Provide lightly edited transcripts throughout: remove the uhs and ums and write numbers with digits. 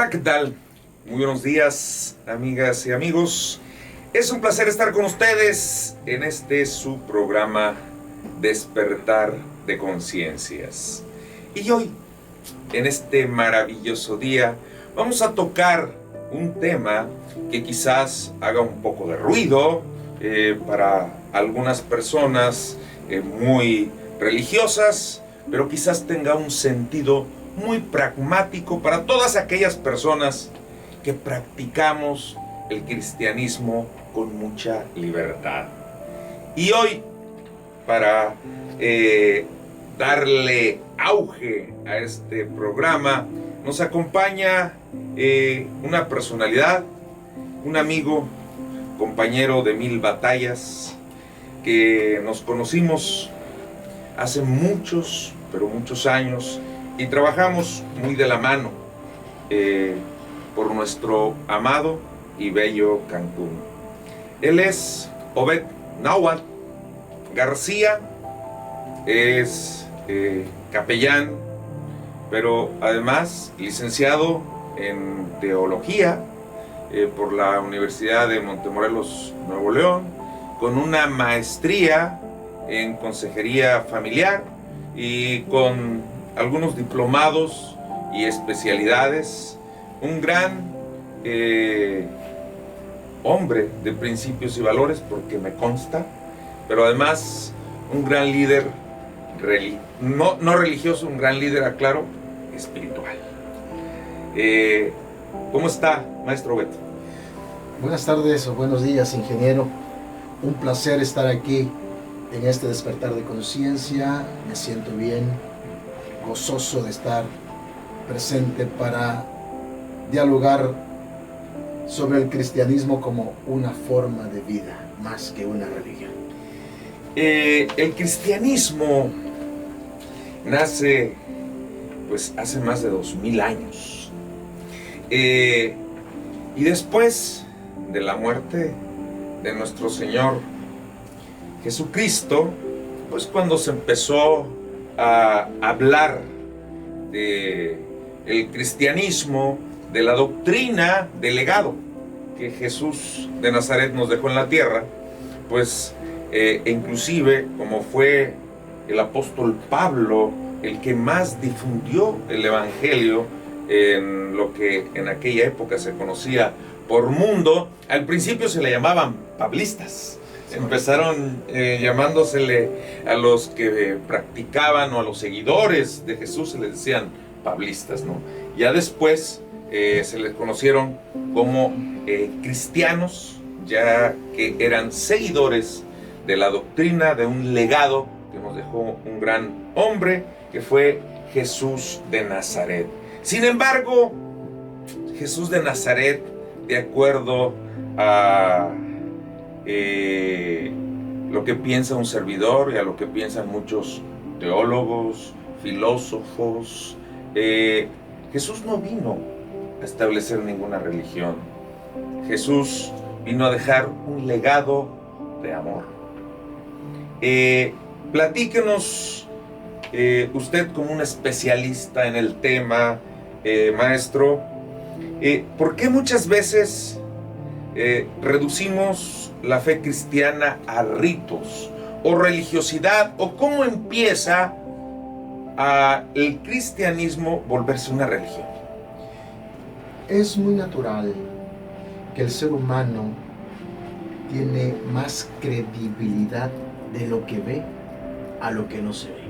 Hola, ¿qué tal? Muy buenos días, amigas y amigos. Es un placer estar con ustedes en su programa Despertar de Conciencias. Y hoy, en este maravilloso día, vamos a tocar un tema que quizás haga un poco de ruido para algunas personas muy religiosas, pero quizás tenga un sentido muy pragmático para todas aquellas personas que practicamos el cristianismo con mucha libertad. Y hoy, para darle auge a este programa, nos acompaña una personalidad, un amigo, compañero de mil batallas, que nos conocimos hace muchos, pero muchos años, y trabajamos muy de la mano por nuestro amado y bello Cancún. Él es Obed Nahuatl García, es capellán, pero además licenciado en teología por la Universidad de Montemorelos, Nuevo León, con una maestría en consejería familiar y con algunos diplomados y especialidades. Un gran hombre de principios y valores, porque me consta, pero además un gran líder, no religioso, un gran líder, aclaro, espiritual. ¿Cómo está, maestro Beto? Buenas tardes o buenos días, ingeniero. Un placer estar aquí en este despertar de conciencia. Me siento bien, gozoso de estar presente para dialogar sobre el cristianismo como una forma de vida, más que una religión. El cristianismo nace pues hace más de 2000 años. Y después de la muerte de nuestro Señor Jesucristo, pues cuando se empezó a hablar de el cristianismo, de la doctrina del legado que Jesús de Nazaret nos dejó en la tierra, pues inclusive como fue el apóstol Pablo el que más difundió el evangelio en lo que en aquella época se conocía por mundo. Al principio se le llamaban pablistas. Empezaron llamándosele a los que practicaban o a los seguidores de Jesús, se les decían pablistas, ¿no? Ya después se les conocieron como cristianos, ya que eran seguidores de la doctrina, de un legado que nos dejó un gran hombre, que fue Jesús de Nazaret. Sin embargo, Jesús de Nazaret, de acuerdo a lo que piensa un servidor y a lo que piensan muchos teólogos, filósofos, Jesús no vino a establecer ninguna religión. Jesús vino a dejar un legado de amor. Platíquenos, usted como un especialista en el tema, maestro, ¿por qué muchas veces reducimos la fe cristiana a ritos o religiosidad, o cómo empieza el cristianismo volverse una religión? Es muy natural que el ser humano tiene más credibilidad de lo que ve a lo que no se ve.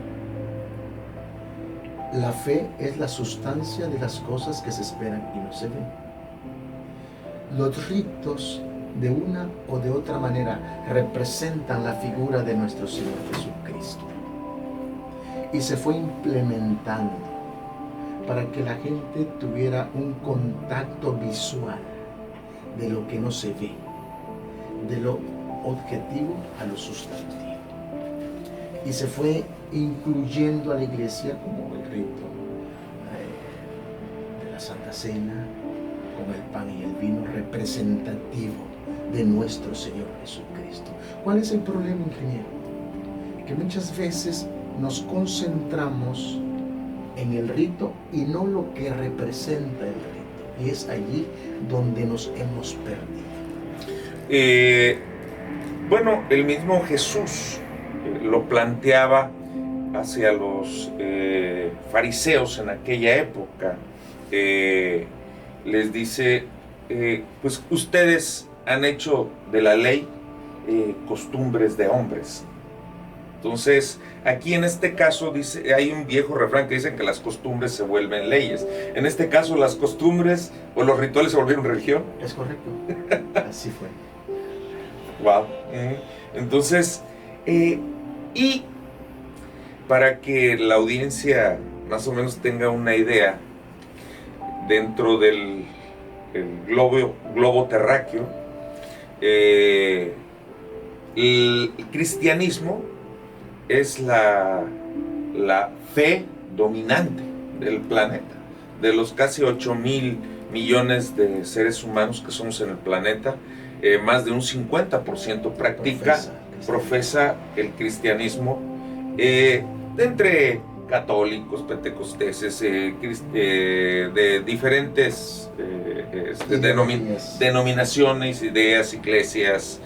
La fe es la sustancia de las cosas que se esperan y no se ven. Los ritos, de una o de otra manera, representan la figura de nuestro Señor Jesucristo. Y se fue implementando para que la gente tuviera un contacto visual de lo que no se ve, de lo objetivo a lo sustantivo. Y se fue incluyendo a la iglesia como el rito de la Santa Cena, con el pan y el vino representativo de nuestro Señor Jesucristo. ¿Cuál es el problema, ingeniero? Que muchas veces nos concentramos en el rito y no lo que representa el rito. Y es allí donde nos hemos perdido. Bueno, el mismo Jesús lo planteaba hacia los fariseos en aquella época. Les dice, pues ustedes han hecho de la ley costumbres de hombres. Entonces, aquí en este caso dice, hay un viejo refrán que dice que las costumbres se vuelven leyes. En este caso, las costumbres o los rituales se volvieron religión. Es correcto. Así fue. Wow. Entonces, y para que la audiencia más o menos tenga una idea, dentro del globo terráqueo, el cristianismo es la fe dominante del planeta. De los casi 8,000 millones de seres humanos que somos en el planeta, más de un 50% profesa el cristianismo, entre católicos, pentecosteses, de diferentes denominaciones, ideas, iglesias,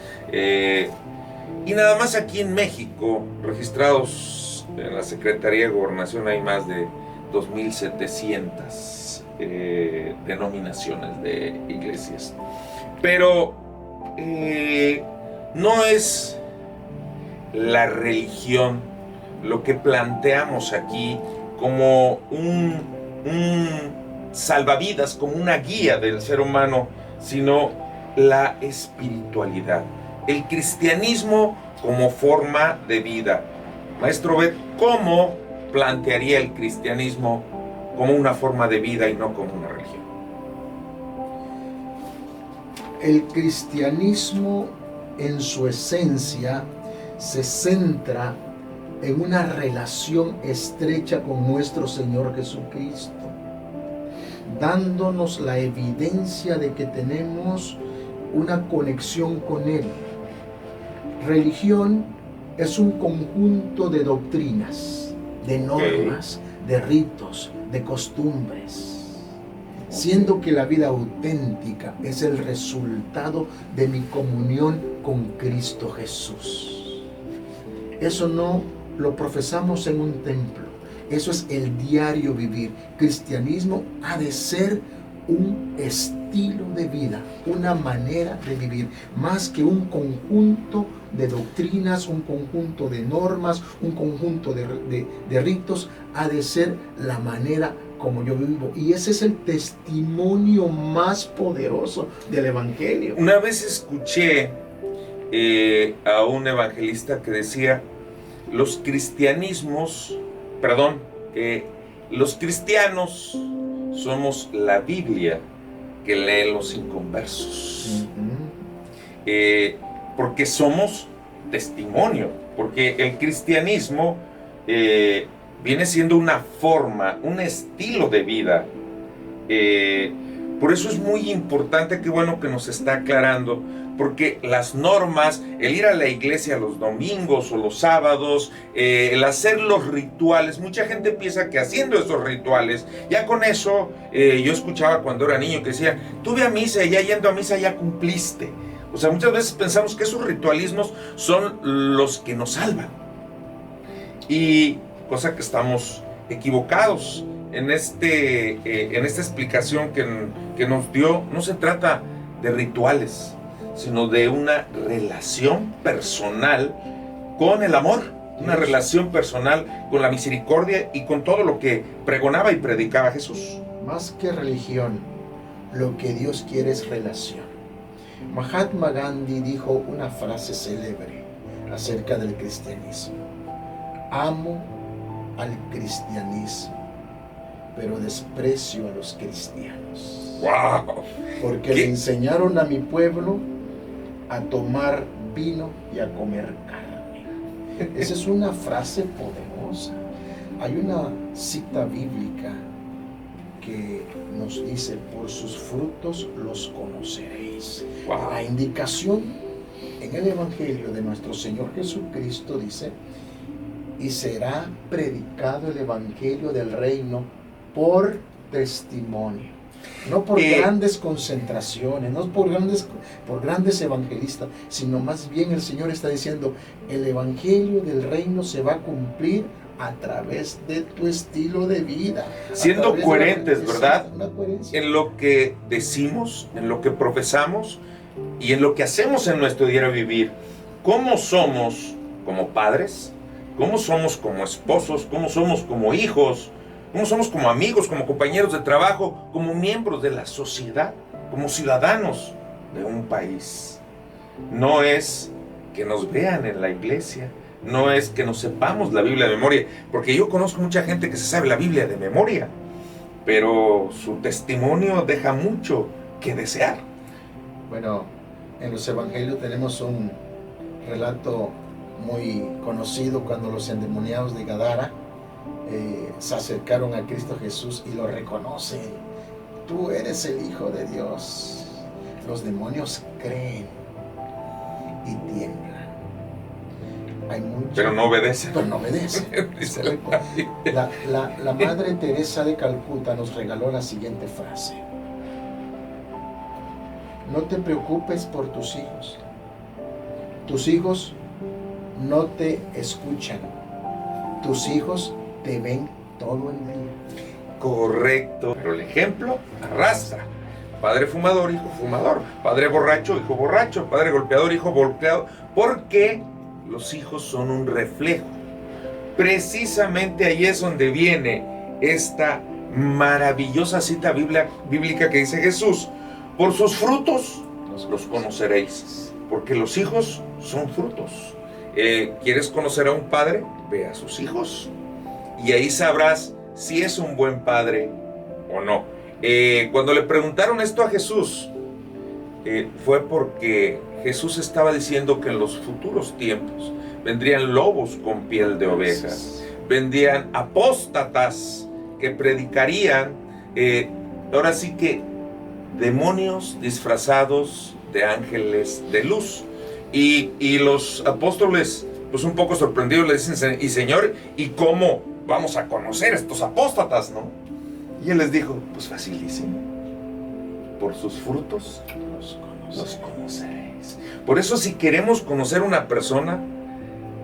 y nada más aquí en México, registrados en la Secretaría de Gobernación, hay más de 2,700 denominaciones de iglesias. Pero no es la religión lo que planteamos aquí como un salvavidas, como una guía del ser humano, sino la espiritualidad, el cristianismo como forma de vida. Maestro Bet, ¿cómo plantearía el cristianismo como una forma de vida y no como una religión? El cristianismo en su esencia se centra en una relación estrecha con nuestro Señor Jesucristo, dándonos la evidencia de que tenemos una conexión con Él. Religión es un conjunto de doctrinas, de normas, de ritos, de costumbres, siendo que la vida auténtica es el resultado de mi comunión con Cristo Jesús. Eso no lo profesamos en un templo, eso es el diario vivir. Cristianismo ha de ser un estilo de vida, una manera de vivir, más que un conjunto de doctrinas, un conjunto de normas, un conjunto de ritos. Ha de ser la manera como yo vivo, y ese es el testimonio más poderoso del Evangelio. Una vez escuché a un evangelista que decía, los cristianos somos la Biblia que leen los inconversos. Porque somos testimonio, porque el cristianismo viene siendo una forma, un estilo de vida. Por eso es muy importante, qué bueno que nos está aclarando, porque las normas, el ir a la iglesia los domingos o los sábados, el hacer los rituales, mucha gente piensa que haciendo esos rituales, ya con eso, yo escuchaba cuando era niño que decía, tú ve a misa y ya yendo a misa ya cumpliste. O sea, muchas veces pensamos que esos ritualismos son los que nos salvan. Y cosa que estamos equivocados. En esta explicación que nos dio, no se trata de rituales, sino de una relación personal con el amor, una relación personal con la misericordia y con todo lo que pregonaba y predicaba Jesús. Más que religión, lo que Dios quiere es relación. Mahatma Gandhi dijo una frase célebre acerca del cristianismo: amo al cristianismo, pero desprecio a los cristianos. ¡Wow! Porque le enseñaron a mi pueblo a tomar vino y a comer carne. Esa es una frase poderosa. Hay una cita bíblica que nos dice, por sus frutos los conoceréis. Wow. La indicación en el Evangelio de nuestro Señor Jesucristo dice, y será predicado el Evangelio del reino por testimonio. No por grandes concentraciones, no por grandes evangelistas, sino más bien el Señor está diciendo, el evangelio del reino se va a cumplir a través de tu estilo de vida. Siendo coherentes, ¿verdad? Una coherencia. En lo que decimos, en lo que profesamos y en lo que hacemos en nuestro diario vivir. ¿Cómo somos como padres? ¿Cómo somos como esposos? ¿Cómo somos como hijos? ¿Cómo somos como amigos, como compañeros de trabajo, como miembros de la sociedad, como ciudadanos de un país? No es que nos vean en la iglesia, no es que nos sepamos la Biblia de memoria, porque yo conozco mucha gente que se sabe la Biblia de memoria, pero su testimonio deja mucho que desear. Bueno, en los evangelios tenemos un relato muy conocido cuando los endemoniados de Gadara se acercaron a Cristo Jesús y lo reconocen. Tú eres el Hijo de Dios. Los demonios creen y tiemblan. Pero no obedecen. Pero no obedecen. La Madre Teresa de Calcuta nos regaló la siguiente frase: no te preocupes por tus hijos. Tus hijos no te escuchan. Tus hijos te ven todo el día. Correcto. Pero el ejemplo arrastra. Padre fumador, hijo fumador. Padre borracho, hijo borracho. Padre golpeador, hijo golpeado. Porque los hijos son un reflejo. Precisamente ahí es donde viene esta maravillosa cita bíblica que dice Jesús: por sus frutos los conoceréis. Porque los hijos son frutos. ¿Quieres conocer a un padre? Ve a sus hijos. Y ahí sabrás si es un buen padre o no. Cuando le preguntaron esto a Jesús, fue porque Jesús estaba diciendo que en los futuros tiempos vendrían lobos con piel de ovejas, vendrían apóstatas que predicarían, ahora sí que demonios disfrazados de ángeles de luz. Y los apóstoles, pues un poco sorprendidos, le dicen: y Señor, ¿y cómo vamos a conocer a estos apóstatas, no? Y él les dijo: pues facilísimo, por sus frutos los conoceréis. Por eso, si queremos conocer una persona,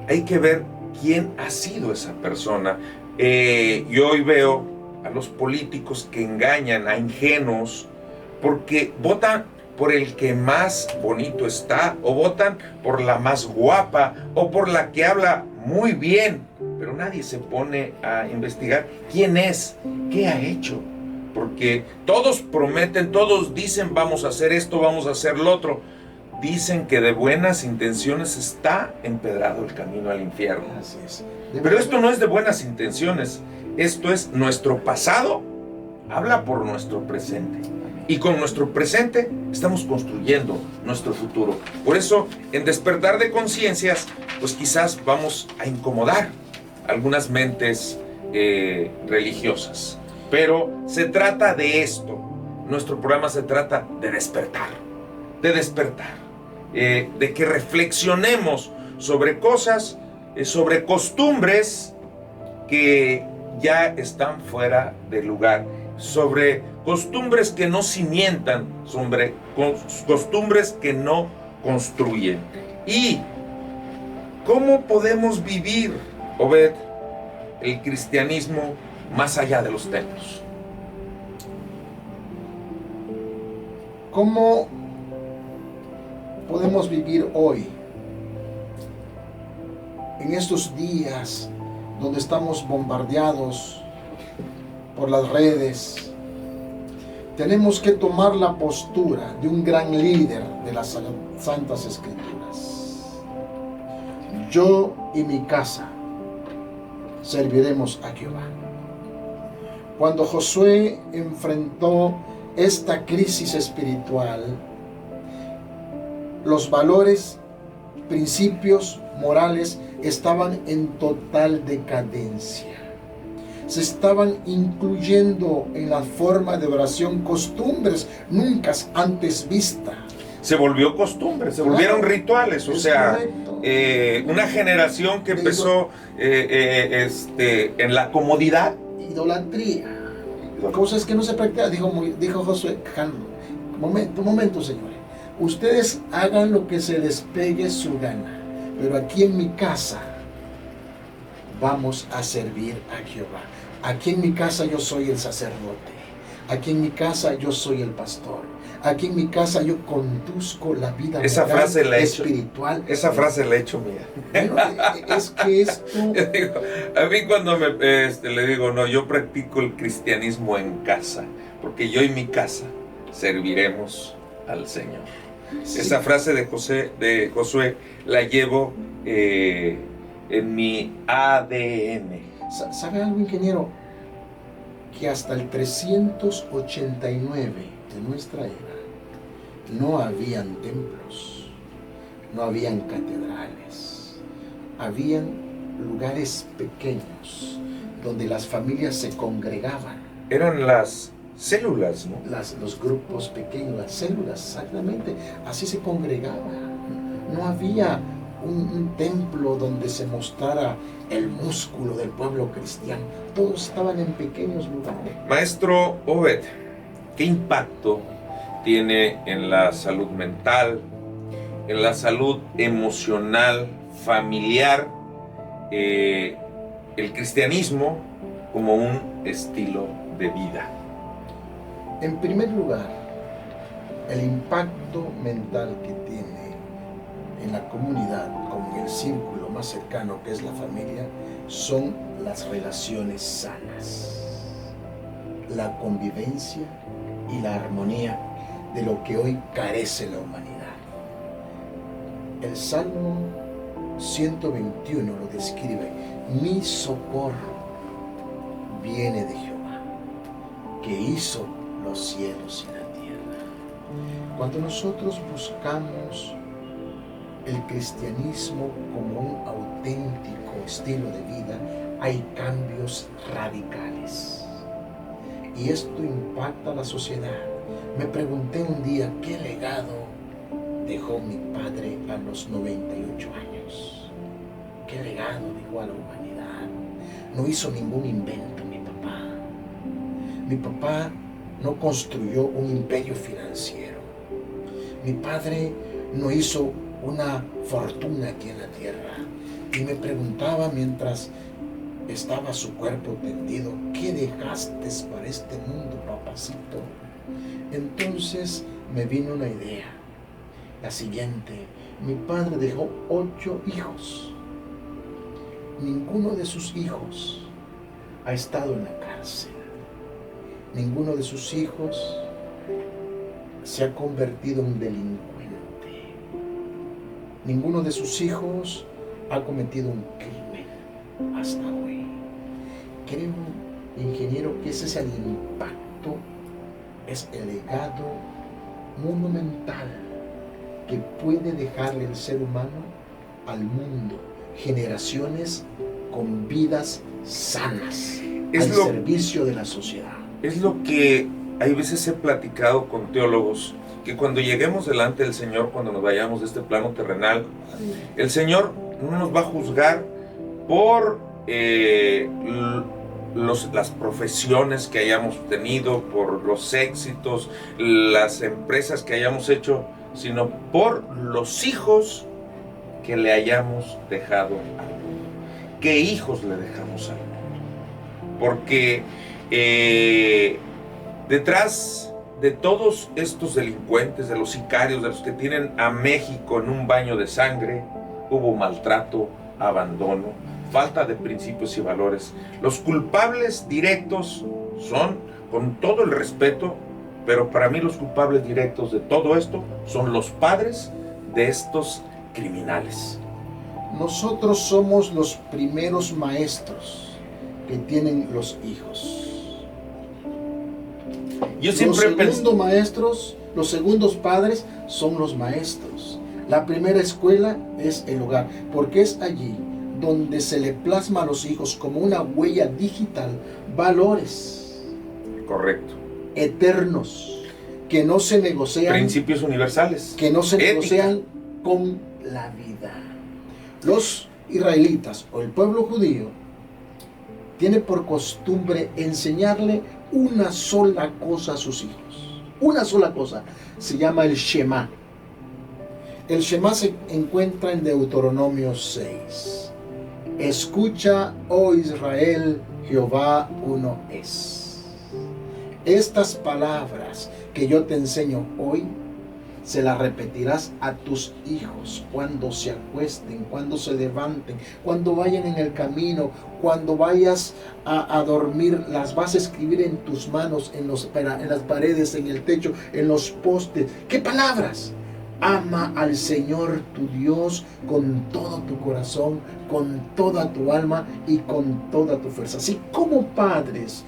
hay que ver quién ha sido esa persona. Yo hoy veo a los políticos que engañan a ingenuos porque votan por el que más bonito está, o votan por la más guapa, o por la que habla muy bien, pero nadie se pone a investigar quién es, qué ha hecho, porque todos prometen, todos dicen: vamos a hacer esto, vamos a hacer lo otro. Dicen que de buenas intenciones está empedrado el camino al infierno. Así es. Pero esto no es de buenas intenciones, esto es nuestro pasado, habla por nuestro presente. Y con nuestro presente estamos construyendo nuestro futuro. Por eso, en Despertar de Conciencias, pues quizás vamos a incomodar algunas mentes religiosas. Pero se trata de esto. Nuestro programa se trata de despertar. De que reflexionemos sobre cosas, sobre costumbres que ya están fuera de lugar. Sobre costumbres que no cimientan, sobre costumbres que no construyen. ¿Y cómo podemos vivir, Obed, el cristianismo más allá de los templos? ¿Cómo podemos vivir hoy, en estos días donde estamos bombardeados por las redes? Tenemos que tomar la postura de un gran líder de las Santas Escrituras. Yo y mi casa serviremos a Jehová. Cuando Josué enfrentó esta crisis espiritual, los valores, principios morales estaban en total decadencia. Se estaban incluyendo en la forma de oración costumbres nunca antes vistas. Se volvió costumbre, se volvieron rituales, o sea, una generación que empezó en la comodidad. Idolatría. Cosas que no se practican. Dijo Josué, calma, momento, señores. Ustedes hagan lo que se les pegue su gana, pero aquí en mi casa vamos a servir a Jehová. Aquí en mi casa yo soy el sacerdote. Aquí en mi casa yo soy el pastor. Aquí en mi casa yo conduzco la vida esa frase la espiritual. Esa frase la he hecho mía. Bueno, es que esto... A mí cuando le digo, no, yo practico el cristianismo en casa, porque yo y mi casa serviremos al Señor. Sí. Esa frase de Josué la llevo en mi ADN. ¿Sabe algo, ingeniero? Que hasta el 389 de nuestra era no habían templos, no habían catedrales, habían lugares pequeños donde las familias se congregaban. Eran las células, ¿no? Los grupos pequeños, las células, exactamente, así se congregaban. No había un templo donde se mostrara el músculo del pueblo cristiano. Todos estaban en pequeños lugares. Maestro Obed, ¿qué impacto tiene en la salud mental, en la salud emocional, familiar, el cristianismo como un estilo de vida? En primer lugar, el impacto mental que tiene en la comunidad, como en el círculo más cercano que es la familia, son las relaciones sanas, la convivencia y la armonía de lo que hoy carece la humanidad. El Salmo 121 lo describe: mi socorro viene de Jehová, que hizo los cielos y la tierra. Cuando nosotros buscamos el cristianismo como un auténtico estilo de vida, hay cambios radicales. Y esto impacta a la sociedad. Me pregunté un día, ¿qué legado dejó mi padre a los 98 años? ¿Qué legado dejó a la humanidad? No hizo ningún invento mi papá. Mi papá no construyó un imperio financiero. Mi padre no hizo una fortuna aquí en la tierra. Y me preguntaba mientras estaba su cuerpo tendido, ¿qué dejaste para este mundo, papacito? Entonces me vino una idea, la siguiente: mi padre dejó 8 hijos. Ninguno de sus hijos ha estado en la cárcel. Ninguno de sus hijos se ha convertido en delincuente. Ninguno de sus hijos ha cometido un crimen hasta hoy. Creo, ingeniero, que ese es el impacto, es el legado monumental que puede dejarle el ser humano al mundo. Generaciones con vidas sanas, al servicio de la sociedad. Es lo que hay veces he platicado con teólogos, que cuando lleguemos delante del Señor, cuando nos vayamos de este plano terrenal, el Señor no nos va a juzgar por las profesiones que hayamos tenido, por los éxitos, las empresas que hayamos hecho, sino por los hijos que le hayamos dejado al mundo. ¿Qué hijos le dejamos al mundo? Porque detrás de todos estos delincuentes, de los sicarios, de los que tienen a México en un baño de sangre, hubo maltrato, abandono, falta de principios y valores. Los culpables directos son, con todo el respeto, pero para mí los culpables directos de todo esto son los padres de estos criminales. Nosotros somos los primeros maestros que tienen los hijos. Los segundos padres son los maestros. La primera escuela es el hogar, porque es allí donde se le plasma a los hijos como una huella digital valores. Correcto. Eternos, que no se negocian. Principios universales. Que no se negocian con la vida. Los israelitas o el pueblo judío tiene por costumbre enseñarle una sola cosa a sus hijos. Una sola cosa. Se llama el Shema. El Shema se encuentra en Deuteronomio 6. Escucha, oh Israel, Jehová uno es. Estas palabras que yo te enseño hoy, se las repetirás a tus hijos cuando se acuesten, cuando se levanten, cuando vayan en el camino, cuando vayas a dormir. Las vas a escribir en tus manos, en las paredes, en el techo, en los postes. ¿Qué palabras? Ama al Señor tu Dios con todo tu corazón, con toda tu alma y con toda tu fuerza. Así como padres,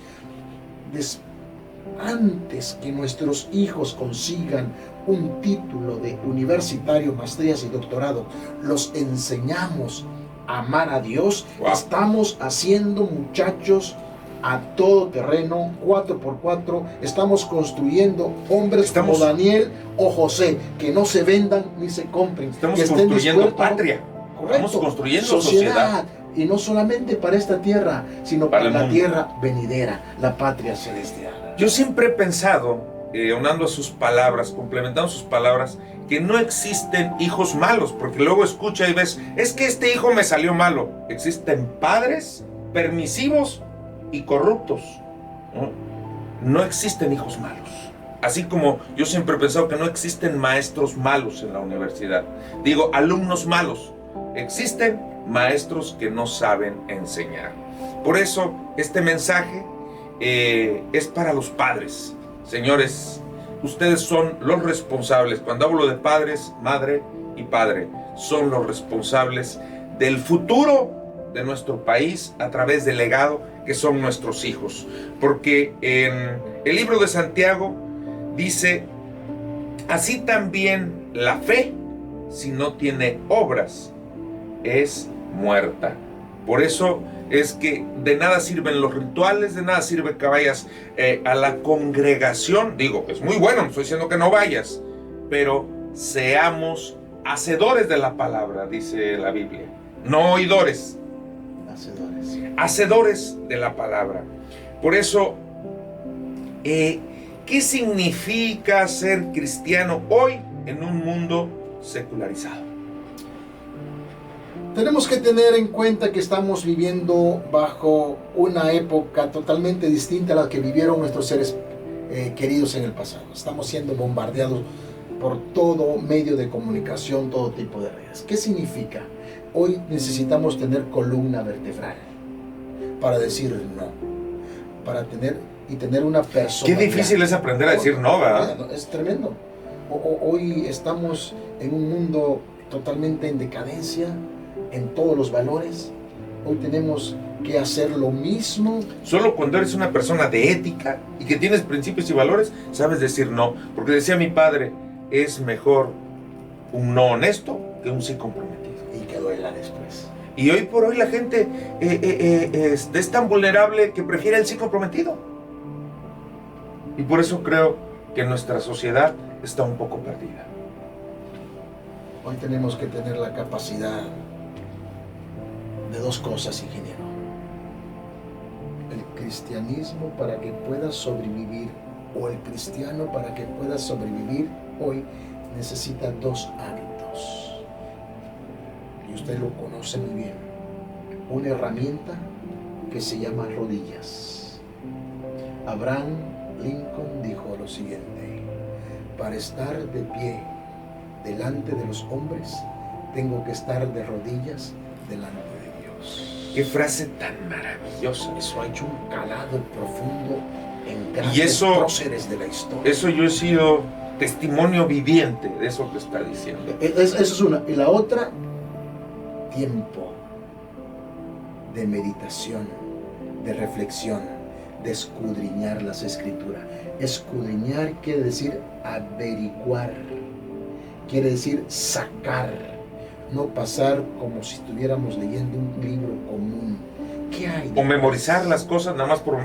antes que nuestros hijos consigan un título de universitario, maestrías y doctorado, los enseñamos a amar a Dios. Wow. Estamos haciendo muchachos a todo terreno, 4x4. Estamos construyendo hombres como Daniel o José, que no se vendan ni se compren. Estamos que estén construyendo patria. Correcto. Estamos construyendo sociedad. Y no solamente para esta tierra, sino para la mundo. tierra venidera, la patria celestial. Yo siempre he pensado, aunando a sus palabras, complementando sus palabras, que no existen hijos malos, porque luego escucha y ves, es que este hijo me salió malo. Existen padres permisivos y corruptos, ¿no? No existen hijos malos. Así como yo siempre he pensado que no existen maestros malos en la universidad. Digo, alumnos malos. Existen maestros que no saben enseñar. Por eso este mensaje es para los padres. Señores, ustedes son los responsables. Cuando hablo de padres, madre y padre, son los responsables del futuro de nuestro país a través del legado que son nuestros hijos. Porque en el libro de Santiago dice, así también la fe, si no tiene obras, es muerta. Por eso es que de nada sirven los rituales, de nada sirve que vayas a la congregación. Digo, es muy bueno, no estoy diciendo que no vayas, pero seamos hacedores de la palabra, dice la Biblia, no oidores. Hacedores de la palabra. Por eso, ¿qué significa ser cristiano hoy en un mundo secularizado? Tenemos que tener en cuenta que estamos viviendo bajo una época totalmente distinta a la que vivieron nuestros seres queridos en el pasado. Estamos siendo bombardeados por todo medio de comunicación, todo tipo de redes. ¿Qué significa? Hoy necesitamos tener columna vertebral para decir no, para tener una persona. Qué difícil es aprender a decir no, ¿verdad? Es tremendo. Hoy estamos en un mundo totalmente en decadencia en todos los valores. Hoy tenemos que hacer lo mismo. Solo cuando eres una persona de ética y que tienes principios y valores, sabes decir no. Porque decía mi padre, es mejor un no honesto que un sí comprometido. Y que duela después. Y hoy por hoy la gente es tan vulnerable que prefiere el sí comprometido. Y por eso creo que nuestra sociedad está un poco perdida. Hoy tenemos que tener la capacidad de dos cosas, ingeniero. El cristianismo para que pueda sobrevivir, o el cristiano para que pueda sobrevivir hoy, necesita dos hábitos. Y usted lo conoce muy bien. Una herramienta que se llama rodillas. Abraham Lincoln dijo lo siguiente: para estar de pie delante de los hombres, tengo que estar de rodillas delante de Dios. Qué frase tan maravillosa. Eso ha hecho un calado profundo en grandes próceres de la historia. Eso yo he sido testimonio viviente de eso que está diciendo. Esa es una. Y la otra, tiempo de meditación, de reflexión, de escudriñar las escrituras. Escudriñar quiere decir averiguar, quiere decir sacar, no pasar como si estuviéramos leyendo un libro común. ¿Qué hay? O memorizar las cosas nada más como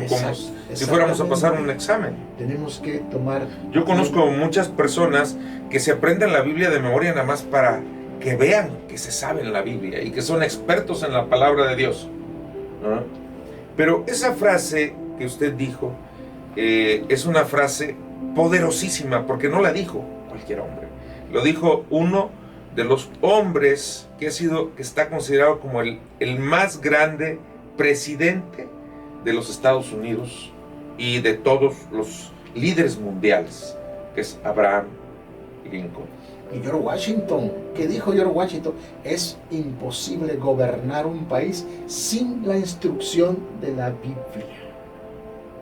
si fuéramos a pasar un examen. Tenemos que tomar... Yo conozco muchas personas que se aprenden la Biblia de memoria nada más para que vean que se saben la Biblia y que son expertos en la palabra de Dios, ¿no? Pero esa frase que usted dijo, es una frase poderosísima, porque no la dijo cualquier hombre. Lo dijo uno de los hombres que está considerado como el más grande presidente de los Estados Unidos y de todos los líderes mundiales, que es Abraham Lincoln. Y George Washington, ¿qué dijo George Washington? Es imposible gobernar un país sin la instrucción de la Biblia.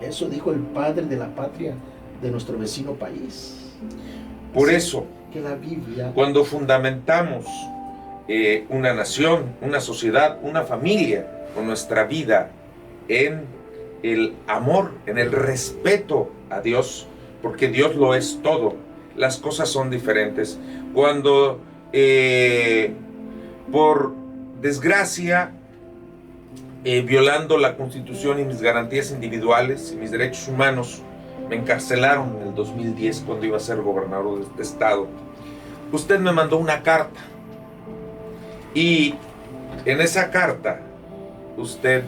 Eso dijo el padre de la patria de nuestro vecino país. Por eso, que la Biblia, cuando fundamentamos una nación, una sociedad, una familia, con nuestra vida en el amor, en el respeto a Dios, porque Dios lo es todo, las cosas son diferentes. Cuando por desgracia, violando la Constitución y mis garantías individuales y mis derechos humanos, me encarcelaron en el 2010 cuando iba a ser gobernador de este estado, usted me mandó una carta, y en esa carta usted,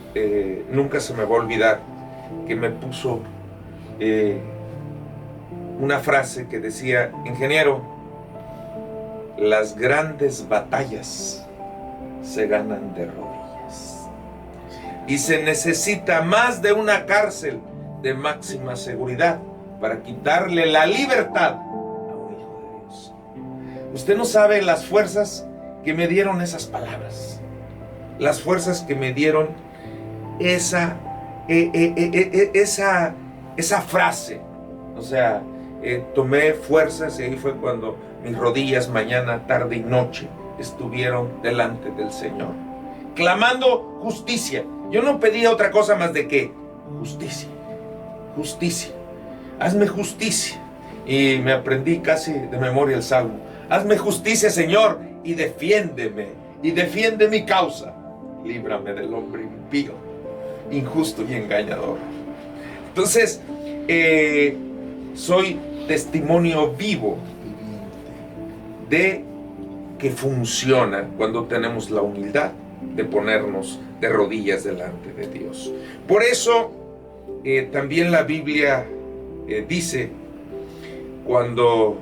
nunca se me va a olvidar que me puso una frase que decía: ingeniero, las grandes batallas se ganan de rodillas, y se necesita más de una cárcel de máxima seguridad para quitarle la libertad a un hijo de Dios. Usted no sabe las fuerzas que me dieron esas palabras, las fuerzas que me dieron esa frase. O sea, tomé fuerzas, y ahí fue cuando mis rodillas mañana, tarde y noche estuvieron delante del Señor, clamando justicia. Yo no pedía otra cosa más de que justicia, justicia, hazme justicia. Y me aprendí casi de memoria el Salmo: hazme justicia, Señor, y defiéndeme, y defiende mi causa. Líbrame del hombre impío, injusto y engañador. Entonces, soy testimonio vivo de que funciona cuando tenemos la humildad de ponernos de rodillas delante de Dios. Por eso, también la Biblia dice, cuando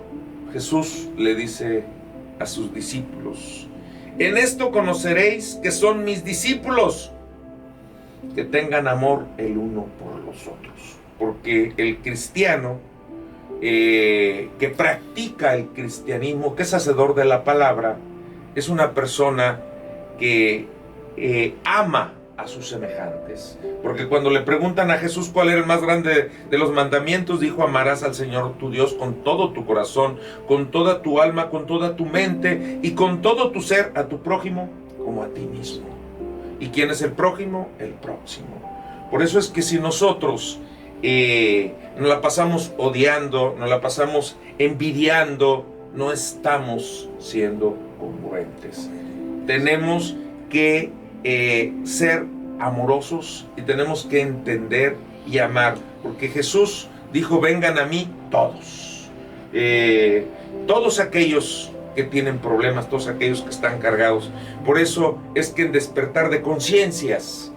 Jesús le dice a sus discípulos: en esto conoceréis que son mis discípulos, que tengan amor el uno por los otros. Porque el cristiano que practica el cristianismo, que es hacedor de la palabra, es una persona que ama a sus semejantes. Porque cuando le preguntan a Jesús cuál era el más grande de los mandamientos, dijo: amarás al Señor tu Dios con todo tu corazón, con toda tu alma, con toda tu mente y con todo tu ser, a tu prójimo como a ti mismo. ¿Y quién es el prójimo? El próximo. Por eso es que si nosotros nos la pasamos odiando, nos la pasamos envidiando, no estamos siendo congruentes. Tenemos que ser amorosos, y tenemos que entender y amar, porque Jesús dijo: vengan a mí todos, todos aquellos que tienen problemas, todos aquellos que están cargados. Por eso es que en despertar de conciencias,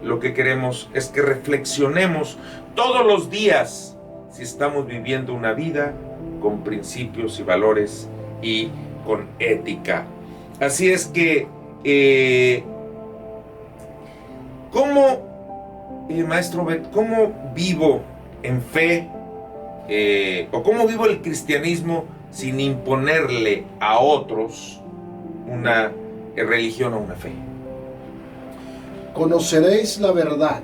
lo que queremos es que reflexionemos todos los días si estamos viviendo una vida con principios y valores y con ética. Así es que, Maestro Bet, ¿cómo vivo en fe? ¿O cómo vivo el cristianismo sin imponerle a otros una religión o una fe? Conoceréis la verdad.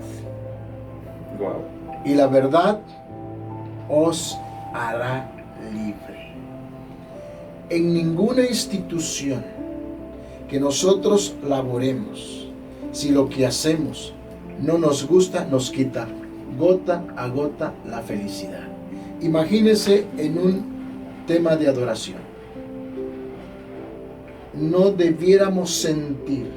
Wow. Y la verdad os hará libre. En ninguna institución que nosotros laboremos, si lo que hacemos no nos gusta, nos quita gota a gota la felicidad. Imagínense en un tema de adoración. No debiéramos sentir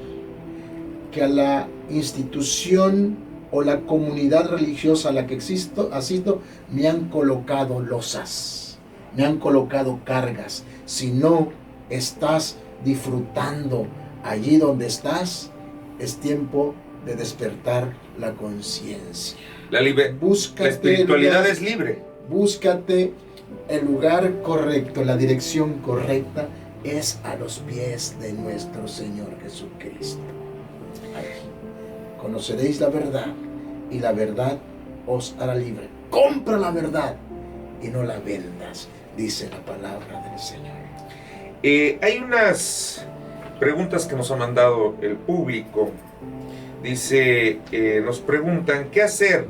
que a la institución o la comunidad religiosa a la que asisto me han colocado losas, me han colocado cargas. Si no estás disfrutando allí donde estás, es tiempo de despertar la conciencia. La espiritualidad es libre. Búscate el lugar correcto, la dirección correcta es a los pies de nuestro Señor Jesucristo. Ahí. Conoceréis la verdad y la verdad os hará libre. Compra la verdad y no la vendas, dice la palabra del Señor. Hay unas preguntas que nos ha mandado el público. Dice, nos preguntan, ¿qué hacer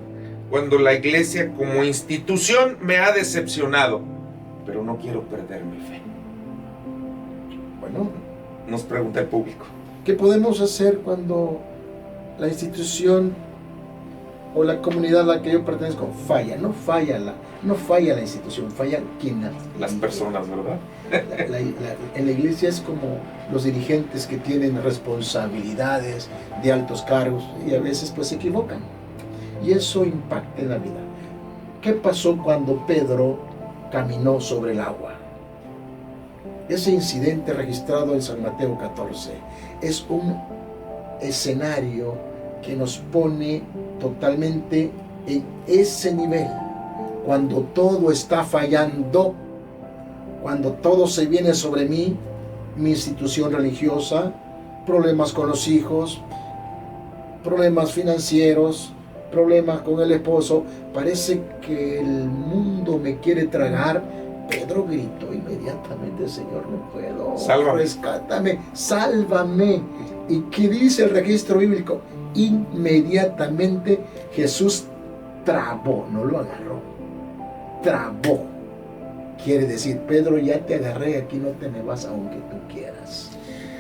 cuando la iglesia como institución me ha decepcionado, pero no quiero perder mi fe? Bueno, nos pregunta el público. ¿Qué podemos hacer cuando la institución o la comunidad a la que yo pertenezco falla? No falla la institución, falla quien las personas, ¿verdad? En la iglesia es como los dirigentes que tienen responsabilidades de altos cargos y a veces pues se equivocan. Y eso impacta en la vida. ¿Qué pasó cuando Pedro caminó sobre el agua? Ese incidente registrado en San Mateo 14 es un escenario que nos pone totalmente en ese nivel. Cuando todo está fallando, cuando todo se viene sobre mí, mi institución religiosa, problemas con los hijos, problemas financieros, problemas con el esposo, parece que el mundo me quiere tragar. Pedro gritó inmediatamente, Señor, no puedo, sálvame, rescátame, sálvame. ¿Y qué dice el registro bíblico? Inmediatamente Jesús trabó, no lo agarró, trabó. Quiere decir, Pedro, ya te agarré, aquí no te me vas aunque tú quieras.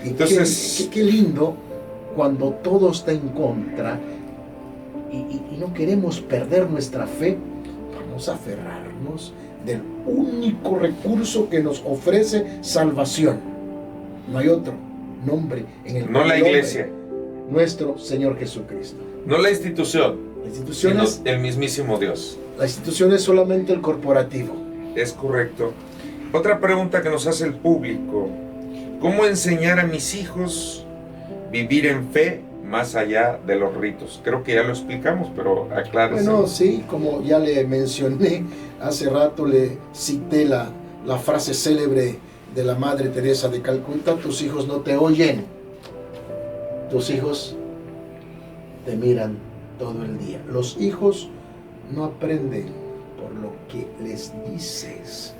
Y entonces, qué lindo cuando todo está en contra y no queremos perder nuestra fe. Vamos a aferrarnos del único recurso que nos ofrece salvación. No hay otro nombre en el no la iglesia, nuestro Señor Jesucristo. No la institución, sino el mismísimo Dios. La institución es solamente el corporativo. Es correcto. Otra pregunta que nos hace el público: ¿cómo enseñar a mis hijos vivir en fe más allá de los ritos? Creo que ya lo explicamos, pero aclárese. Bueno, sí, como ya le mencioné hace rato, le cité la frase célebre de la Madre Teresa de Calcuta: tus hijos no te oyen, tus hijos te miran todo el día. Los hijos no aprenden por lo que les dices,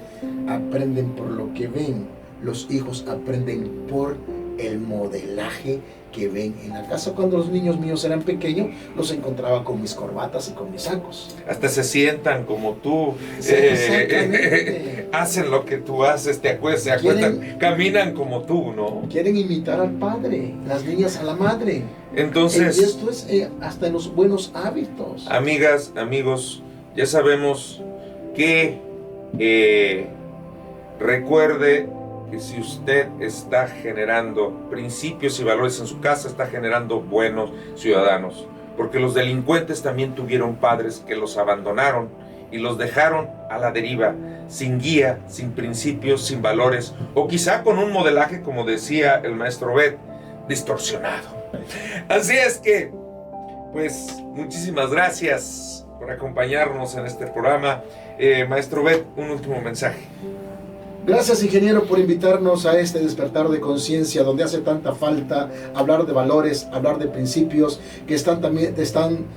aprenden por lo que ven. Los hijos aprenden por el modelaje que ven en la casa. Cuando los niños míos eran pequeños, los encontraba con mis corbatas y con mis sacos. Hasta se sientan como tú, hacen lo que tú haces, se acuestan, caminan como tú, ¿no? Quieren imitar al padre, las niñas a la madre. Entonces, y esto es hasta en los buenos hábitos. Amigas, amigos, ya sabemos que recuerde que si usted está generando principios y valores en su casa, está generando buenos ciudadanos, porque los delincuentes también tuvieron padres que los abandonaron y los dejaron a la deriva, sin guía, sin principios, sin valores, o quizá con un modelaje, como decía el maestro Bet, distorsionado. Así es que, pues, muchísimas gracias por acompañarnos en este programa. Maestro Bet, un último mensaje. Gracias, ingeniero, por invitarnos a este despertar de conciencia donde hace tanta falta hablar de valores, hablar de principios que se están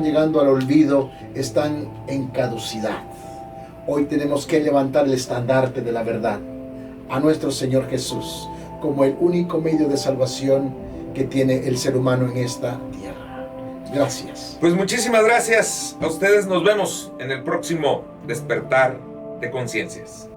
llegando al olvido, están en caducidad. Hoy tenemos que levantar el estandarte de la verdad a nuestro Señor Jesús como el único medio de salvación que tiene el ser humano en esta tierra. Gracias. Pues muchísimas gracias a ustedes. Nos vemos en el próximo despertar de conciencias.